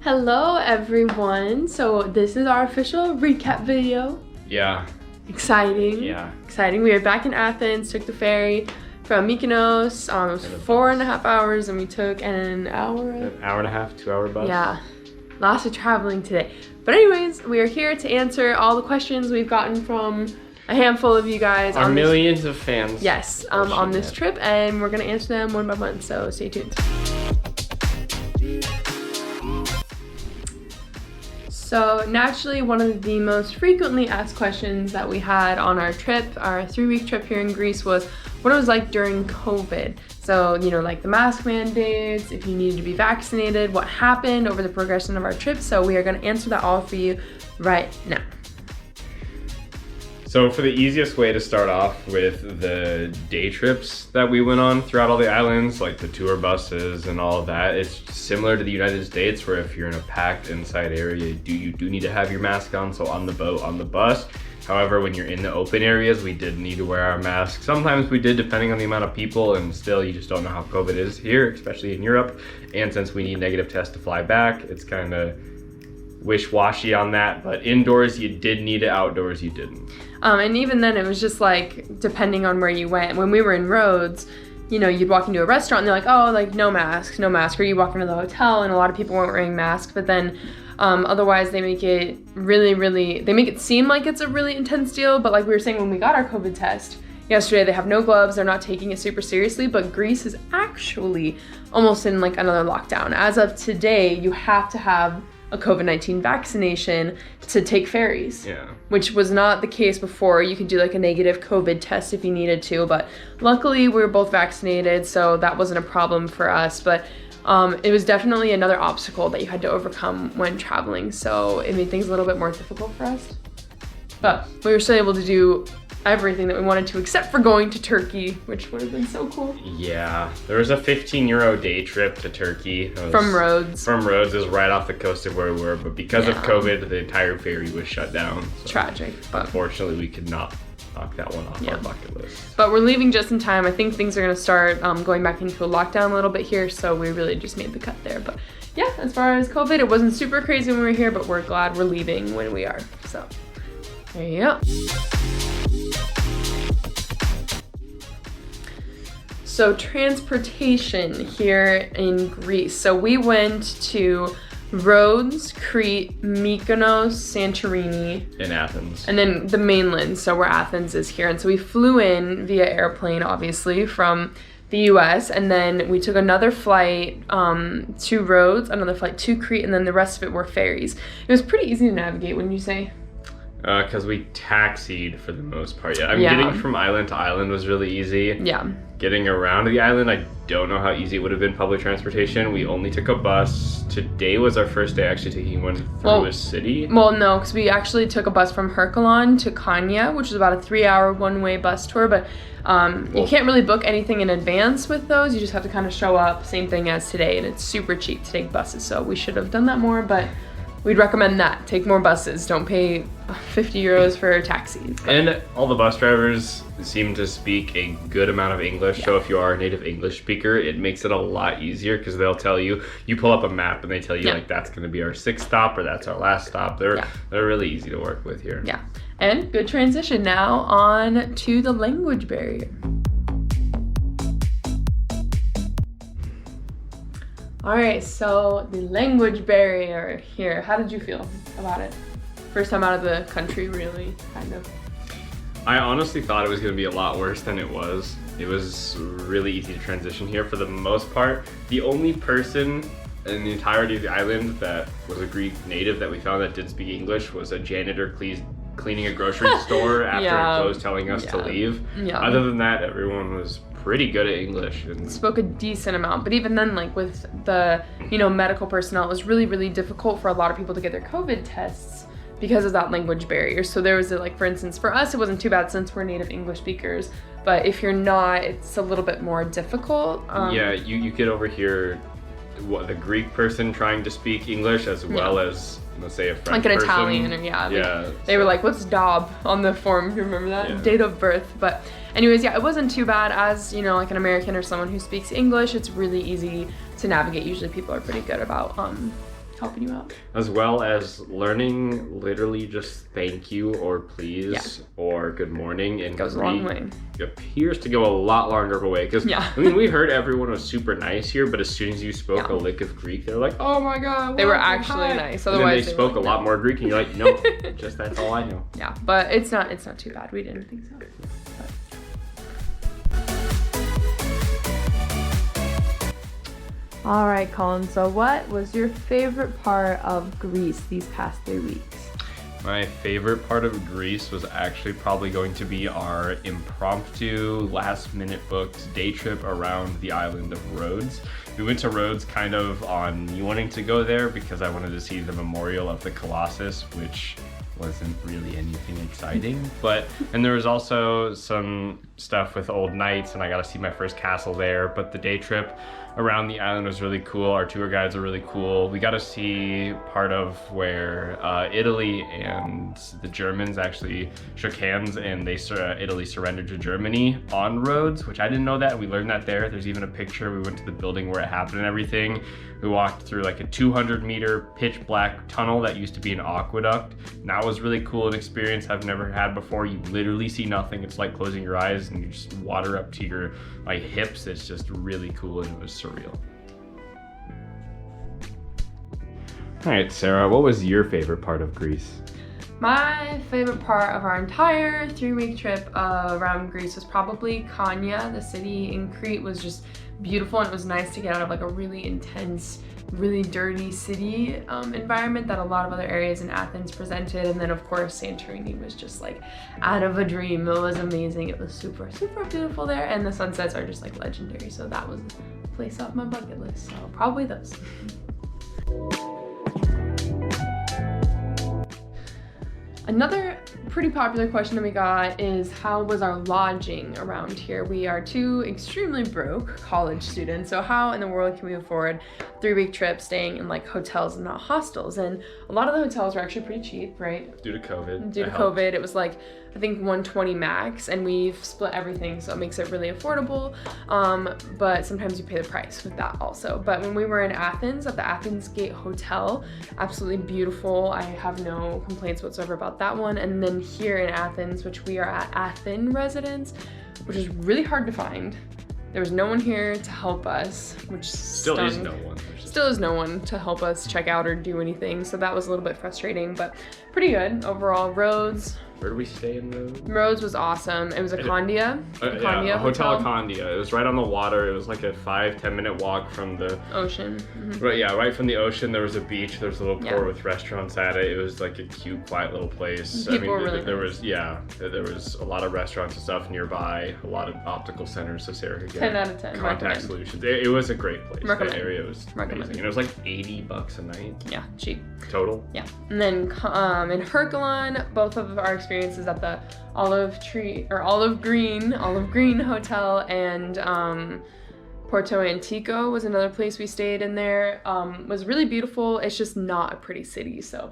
Hello everyone. So this is our official recap video. Yeah. Exciting. Yeah. Exciting. We are back in Athens, took the ferry from Mykonos. It was 4.5 hours and we took an hour. An hour and a half, 2-hour bus. Yeah. Lots of traveling today. But anyways, we are here to answer all the questions we've gotten from a handful of you guys. Our millions of fans. Yes, on this trip, and we're gonna answer them one by one, so stay tuned. So naturally, one of the most frequently asked questions that we had on our trip, our 3-week trip here in Greece, was what it was like during COVID. So, like the mask mandates, if you needed to be vaccinated, what happened over the progression of our trip. So we are gonna answer that all for you right now. So for the easiest way to start off with the day trips that we went on throughout all the islands, like the tour buses and all of that, it's similar to the United States where if you're in a packed inside area, you do need to have your mask on. So on the boat, on the bus. However, when you're in the open areas, we did need to wear our masks. Sometimes we did, depending on the amount of people, and still you just don't know how COVID is here, especially in Europe. And since we need negative tests to fly back, it's kind of wish-washy on that, but indoors you did need it, outdoors you didn't. And even then it was just like depending on where you went. When we were in Rhodes, you'd walk into a restaurant and they're like, oh, like no mask, or you walk into the hotel and a lot of people weren't wearing masks, but then otherwise they make it they make it seem like it's a really intense deal. But like we were saying, when we got our COVID test yesterday, they have no gloves, they're not taking it super seriously, but Greece is actually almost in like another lockdown. As of today, you have to have a COVID-19 vaccination to take ferries. Yeah. Which was not the case before. You could do like a negative COVID test if you needed to, but luckily we were both vaccinated, so that wasn't a problem for us. But it was definitely another obstacle that you had to overcome when traveling, so it made things a little bit more difficult for us. But we were still able to do everything that we wanted to, except for going to Turkey, which would have been so cool. Yeah, there was a 15 euro day trip to Turkey. From Rhodes. From Rhodes, is right off the coast of where we were, but because of COVID, the entire ferry was shut down. So tragic. But unfortunately, we could not knock that one off our bucket list. But we're leaving just in time. I think things are gonna start going back into a lockdown a little bit here, so we really just made the cut there. But yeah, as far as COVID, it wasn't super crazy when we were here, but we're glad we're leaving when we are. So there you go. So transportation here in Greece. So we went to Rhodes, Crete, Mykonos, Santorini. In Athens. And then the mainland, so where Athens is here. And so we flew in via airplane, obviously, from the US, and then we took another flight to Rhodes, another flight to Crete, and then the rest of it were ferries. It was pretty easy to navigate, wouldn't you say? Because we taxied for the most part. Yeah, getting from island to island was really easy. Yeah. Getting around the island, I don't know how easy it would have been public transportation. We only took a bus. Today was our first day actually taking one through a city. Well, no, because we actually took a bus from Herkulon to Konya, which is about a 3-hour one-way bus tour, but you can't really book anything in advance with those. You just have to kind of show up, same thing as today, and it's super cheap to take buses, so we should have done that more, but we'd recommend that. Take more buses. Don't pay 50 euros for a taxi. And all the bus drivers seem to speak a good amount of English. Yeah. So if you are a native English speaker, it makes it a lot easier because they'll tell you pull up a map and they tell you like that's going to be our 6th stop or that's our last stop. They're really easy to work with here. Yeah. And good transition now on to the language barrier. All right, so the language barrier here. How did you feel about it? First time out of the country, really, kind of. I honestly thought it was going to be a lot worse than it was. It was really easy to transition here for the most part. The only person in the entirety of the island that was a Greek native that we found that did speak English was a janitor cleaning a grocery store after it closed, telling us to leave. Yeah. Other than that, everyone was pretty good at English and spoke a decent amount, but even then, like with the medical personnel, it was really, really difficult for a lot of people to get their COVID tests because of that language barrier. So there was for instance, for us it wasn't too bad since we're native English speakers, but if you're not, it's a little bit more difficult. You could overhear the Greek person trying to speak English as well as, let's say, a French like an person. Italian, or they were like, what's DOB on the form? You remember that? Date of birth. But anyways, it wasn't too bad. As like an American or someone who speaks English, it's really easy to navigate. Usually people are pretty good about helping you out. As well as learning literally just thank you or please or good morning and Goes a long way. Appears to go a lot longer of a way because I mean we heard everyone was super nice here, but as soon as you spoke a lick of Greek, they're like, oh my god, they were actually nice. Otherwise, and then they spoke a lot more Greek, and you're like, nope, just that's all I know. Yeah, but it's not too bad. We didn't think so. All right, Colin. So, what was your favorite part of Greece these past 3 weeks? My favorite part of Greece was actually probably going to be our impromptu, last-minute booked day trip around the island of Rhodes. We went to Rhodes kind of on me wanting to go there because I wanted to see the memorial of the Colossus, which wasn't really anything exciting, and there was also some stuff with old knights, and I got to see my first castle there. But the day trip around the island was really cool. Our tour guides are really cool. We got to see part of where Italy and the Germans actually shook hands, and Italy surrendered to Germany on Rhodes, which I didn't know that. We learned that there. There's even a picture. We went to the building where it happened and everything. We walked through like a 200-meter pitch black tunnel that used to be an aqueduct. And that was really cool, an experience I've never had before. You literally see nothing. It's like closing your eyes and you just water up to your like hips. It's just really cool, and it was surreal. All right, Sarah, what was your favorite part of Greece? My favorite part of our entire 3-week trip around Greece was probably Konya. The city in Crete was just beautiful, and it was nice to get out of like a really intense, really dirty city environment that a lot of other areas in Athens presented. And then of course Santorini was just like out of a dream. It was amazing. It was super, super beautiful there, and the sunsets are just like legendary. So that was a place off my bucket list. So probably those. Another pretty popular question that we got is, how was our lodging around here? We are 2 extremely broke college students, so how in the world can we afford a 3-week trip staying in like hotels and not hostels? And a lot of the hotels were actually pretty cheap, right? Due to COVID. Due to COVID, it was like, I think 120 max, and we've split everything, so it makes it really affordable. But sometimes you pay the price with that also. But when we were in Athens, at the Athens Gate Hotel, absolutely beautiful. I have no complaints whatsoever about that one. And then here in Athens, which we are at Athen Residence, which is really hard to find. There was no one here to help us, which still stung. is no one. Still is no one to help us check out or do anything, so that was a little bit frustrating, but pretty good overall. Rhodes. Where did we stay in Rhodes? Rhodes was awesome. It was a Candia. Yeah, Hotel Candia. It was right on the water. It was like a 5-10 minute walk from the ocean. Mm-hmm. Right, yeah, right from the ocean. There was a beach. There was a little port with restaurants at it. It was like a cute, quiet little place. People were really there was a lot of restaurants and stuff nearby. A lot of optical centers, so Sarah could get 10 out of 10. contact Recommend. solutions. It was a great place. Recommend. That area was amazing. And it was like $80 a night. Yeah, cheap. Total. Yeah. And then in Herculon, both of our experiences at the Olive Green Hotel and Porto Antico was another place we stayed in there. Was really beautiful. It's just not a pretty city, so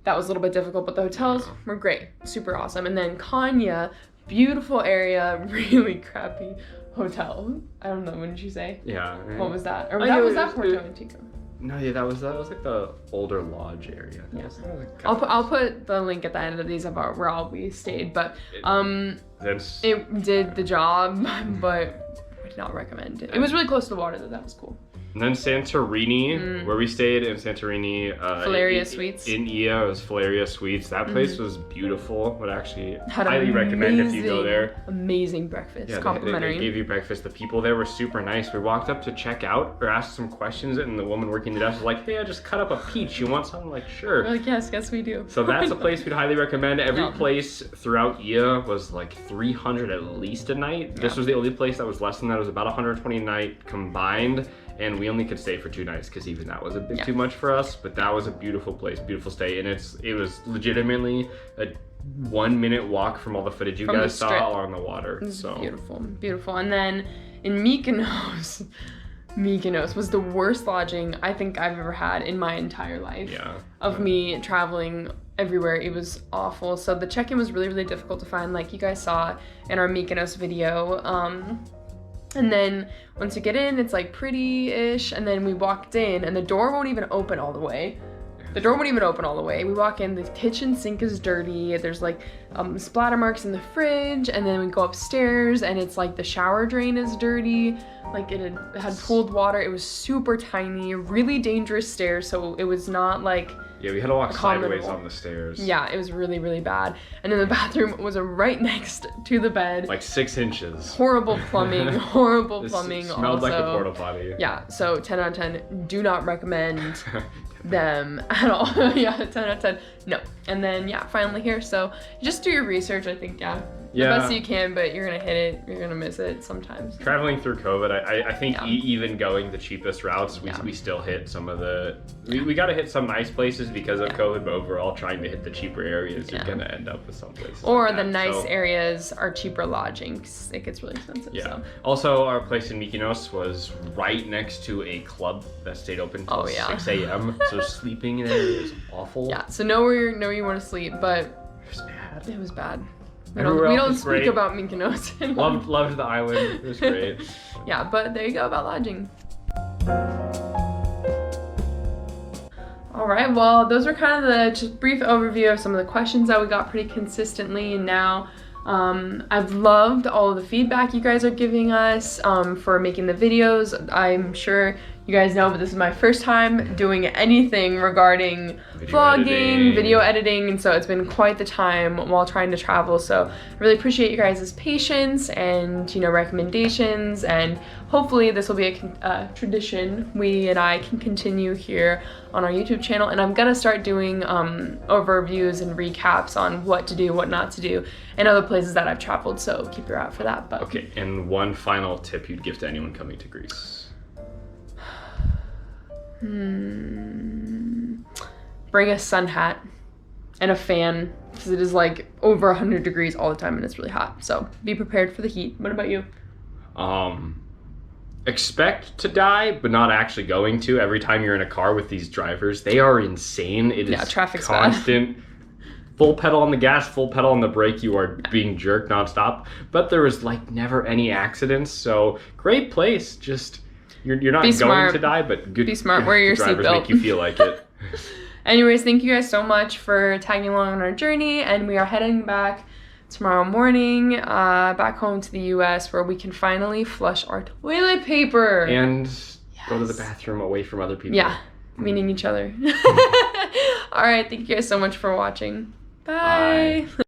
that was a little bit difficult, but the hotels were great, super awesome. And then Konya, beautiful area, really crappy hotel. I don't know, what did you say? Yeah. What was that? Or was that Porto Antico? No, yeah, that was like the older lodge area. Yes. I'll put the link at the end of these about where all we stayed, but it did the job, but would not recommend it. It was really close to the water though. That was cool. And then Santorini, where we stayed in Santorini. Filaria Suites. In Ia, it was Filaria Suites. That place was beautiful. Would actually highly recommend if you go there. Amazing breakfast, yeah, complimentary. They gave you breakfast. The people there were super nice. We walked up to check out or asked some questions, and the woman working the desk was like, "Hey, I just cut up a peach. You want something?" Like, sure. We're like, yes, we do. So that's a place we'd highly recommend. Every place throughout Ia was like 300 at least a night. Yeah. This was the only place that was less than that. It was about 120 a night combined. And we only could stay for 2 nights because even that was a bit too much for us. But that was a beautiful place, beautiful stay. And it was legitimately a 1-minute walk from all the footage you guys saw along the water. So beautiful, beautiful. And then in Mykonos was the worst lodging I think I've ever had in my entire life. Of me traveling everywhere. It was awful. So the check-in was really, really difficult to find, like you guys saw in our Mykonos video. And then once you get in, it's like pretty-ish, and then we walked in and the door won't even open all the way. The door wouldn't even open all the way. We walk in, the kitchen sink is dirty. There's like splatter marks in the fridge, and then we go upstairs, and it's like the shower drain is dirty. Like it had pooled water. It was super tiny, really dangerous stairs. So it was not like Yeah, we had to walk sideways accommodable. on the stairs. Yeah, it was really, really bad. And then the bathroom was right next to the bed. Like 6 inches. Horrible plumbing, horrible This plumbing. smelled like a also. porta potty. Yeah, so 10 out of 10, do not recommend them at all. Yeah, 10 out of 10, no. And then, yeah, finally here. So just do your research, I think, yeah. The Yeah. best you can, but you're gonna hit it, you're gonna miss it sometimes. Traveling through COVID, I think Yeah. Even going the cheapest routes, we still hit some of the... We got to hit some nice places because of COVID, but overall trying to hit the cheaper areas, you're Yeah. going to end up with some places Or like the that. nice So, areas are cheaper lodging, 'cause it gets really expensive, Yeah. so. Also, our place in Mykonos was right next to a club that stayed open till Oh, yeah. 6 a.m. So sleeping in there is awful. Yeah, so know where you want to sleep, but It was bad. it was bad. We Everywhere don't else was speak great. about Mykonos. Loved the island. It was great. Yeah, but there you go about lodging. All right, well, those were kind of the just brief overview of some of the questions that we got pretty consistently. And now I've loved all of the feedback you guys are giving us for making the videos. I'm sure you guys know, but this is my first time doing anything regarding vlogging, video editing, and so it's been quite the time while trying to travel. So I really appreciate you guys' patience and, you know, recommendations, and hopefully this will be a tradition we and I can continue here on our YouTube channel. And I'm gonna start doing overviews and recaps on what to do, what not to do, and other places that I've traveled, so keep your eye out for that. But Okay, and one final tip you'd give to anyone coming to Greece. Bring a sun hat and a fan, because it is like over 100 degrees all the time and it's really hot. So be prepared for the heat. What about you? Expect to die, but not actually going to. Every time you're in a car with these drivers, they are insane. It is Yeah, traffic's bad. constant. Full pedal on the gas, full pedal on the brake. You are being jerked nonstop. But there was like never any accidents. So great place. Just you're not Be going smart. to die, but good. Be smart. Wear your drivers seatbelt. make you feel like it. Anyways, thank you guys so much for tagging along on our journey, and we are heading back tomorrow morning back home to the US, where we can finally flush our toilet paper. And go to the bathroom away from other people. Yeah, meaning each other. All right, thank you guys so much for watching. Bye. Bye.